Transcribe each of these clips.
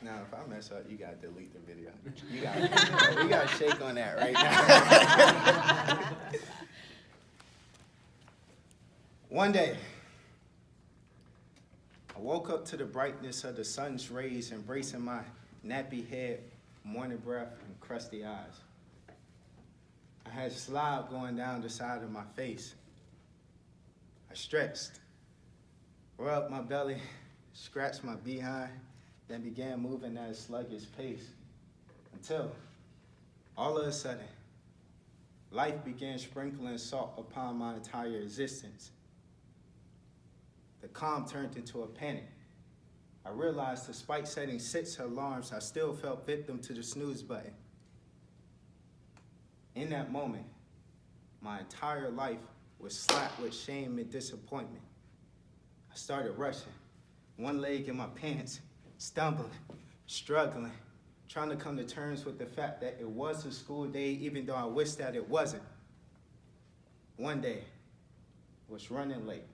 Now, if I mess up, you gotta delete the video. We gotta shake on that right now. One day, I woke up to the brightness of the sun's rays, embracing my nappy head, morning breath, and crusty eyes. I had slob going down the side of my face. I stretched, rubbed my belly, scratched my behind, then began moving at a sluggish pace until, all of a sudden, life began sprinkling salt upon my entire existence. The calm turned into a panic. I realized despite setting 6 alarms, I still fell victim to the snooze button. In that moment, my entire life was slapped with shame and disappointment. I started rushing, one leg in my pants, stumbling, struggling, trying to come to terms with the fact that it was a school day even though I wished that it wasn't. One day, I was running late.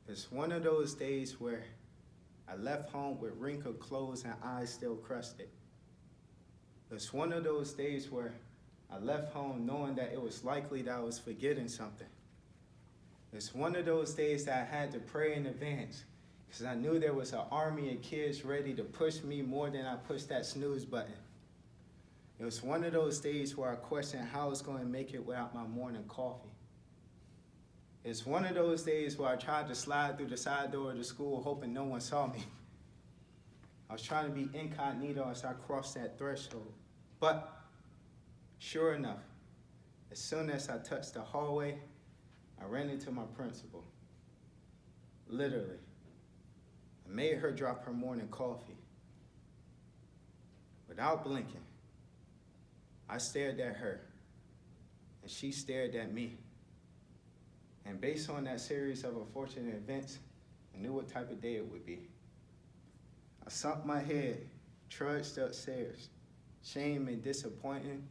It's one of those days where I left home with wrinkled clothes and eyes still crusted. It's one of those days where I left home knowing that it was likely that I was forgetting something. It's one of those days that I had to pray in advance because I knew there was an army of kids ready to push me more than I pushed that snooze button. It was one of those days where I questioned how I was going to make it without my morning coffee. It's one of those days where I tried to slide through the side door of the school hoping no one saw me. I was trying to be incognito as I crossed that threshold. But sure enough, as soon as I touched the hallway, I ran into my principal. Literally. I made her drop her morning coffee. Without blinking, I stared at her, and she stared at me. And based on that series of unfortunate events, I knew what type of day it would be. I sunk my head, trudged upstairs, shame and disappointment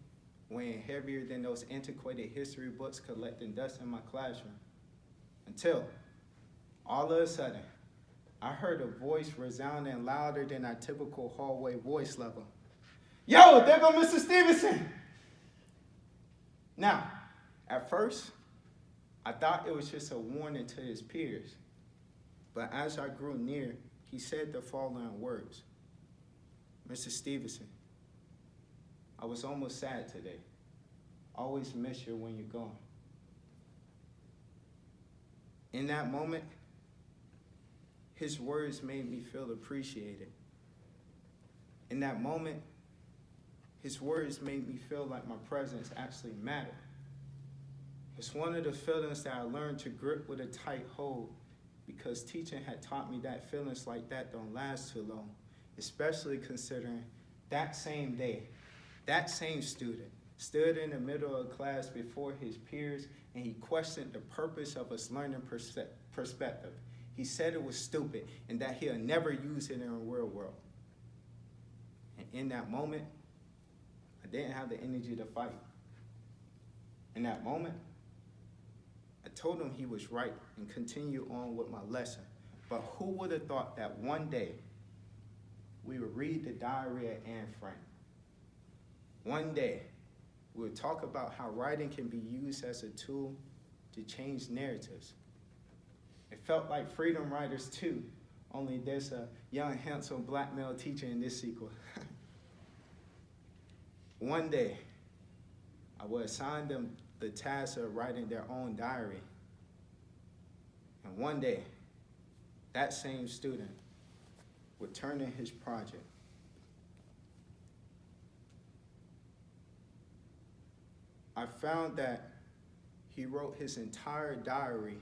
weighing heavier than those antiquated history books collecting dust in my classroom. Until, all of a sudden, I heard a voice resounding louder than our typical hallway voice level. Yo, there go Mr. Stephenson! Now, at first, I thought it was just a warning to his peers. But as I grew near, he said the following words. Mr. Stephenson, I was almost sad today. Always miss you when you're gone. In that moment, his words made me feel appreciated. In that moment, his words made me feel like my presence actually mattered. It's one of the feelings that I learned to grip with a tight hold because teaching had taught me that feelings like that don't last too long, especially considering that same day, that same student stood in the middle of class before his peers and he questioned the purpose of his learning perspective. He said it was stupid and that he'll never use it in the real world. And in that moment, I didn't have the energy to fight. In that moment, I told him he was right and continued on with my lesson. But who would have thought that one day we would read the diary of Anne Frank? One day we would talk about how writing can be used as a tool to change narratives. It felt like Freedom Writers 2, only there's a young, handsome black male teacher in this sequel. One day, I would assign them the task of writing their own diary. And one day, that same student would turn in his project. I found that he wrote his entire diary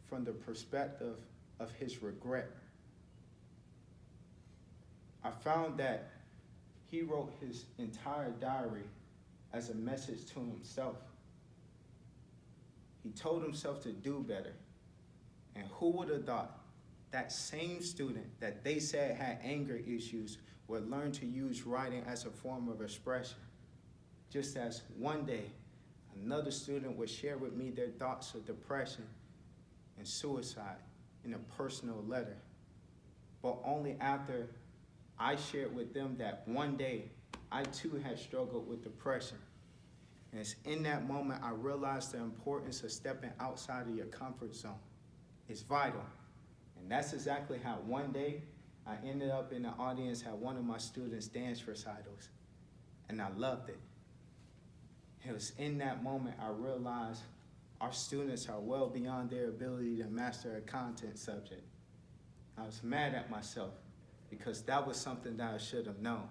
from the perspective of his regret. I found that he wrote his entire diary as a message to himself. He told himself to do better. And who would have thought that same student that they said had anger issues would learn to use writing as a form of expression? Just as one day, another student would share with me their thoughts of depression and suicide in a personal letter, but only after I shared with them that one day I too had struggled with depression. And it's in that moment I realized the importance of stepping outside of your comfort zone. It's vital. And that's exactly how one day I ended up in the audience at one of my students' dance recitals. And I loved it. It was in that moment I realized our students are well beyond their ability to master a content subject. I was mad at myself because that was something that I should have known.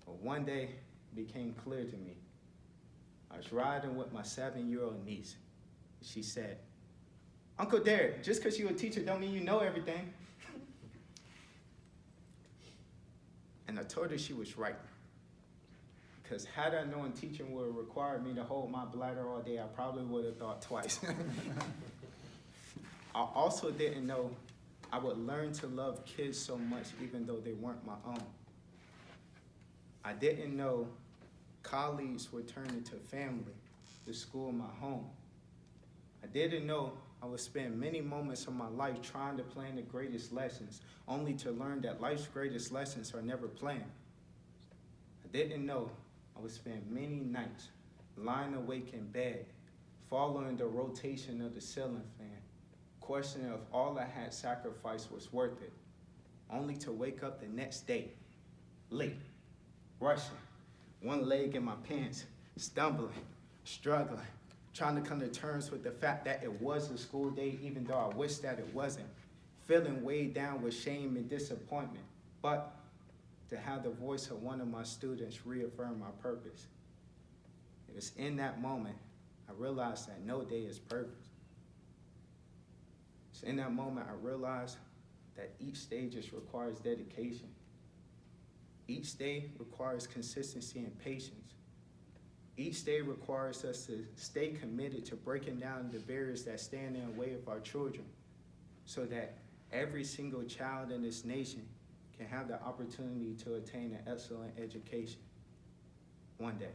But one day it became clear to me. I was riding with my 7-year-old niece. She said, "Uncle Derick, just because you're a teacher don't mean you know everything." And I told her she was right. Because had I known teaching would require me to hold my bladder all day, I probably would have thought twice. I also didn't know I would learn to love kids so much even though they weren't my own. I didn't know colleagues would turn into family, the school my home. I didn't know I would spend many moments of my life trying to plan the greatest lessons, only to learn that life's greatest lessons are never planned. I didn't know I would spend many nights lying awake in bed, following the rotation of the ceiling fan, questioning if all I had sacrificed was worth it, only to wake up the next day, late, rushing, one leg in my pants, stumbling, struggling, trying to come to terms with the fact that it was a school day even though I wish that it wasn't, feeling weighed down with shame and disappointment, but to have the voice of one of my students reaffirm my purpose. It was in that moment I realized that no day is perfect. It's in that moment I realized that each stage just requires dedication. Each day requires consistency and patience. Each day requires us to stay committed to breaking down the barriers that stand in the way of our children so that every single child in this nation can have the opportunity to attain an excellent education one day.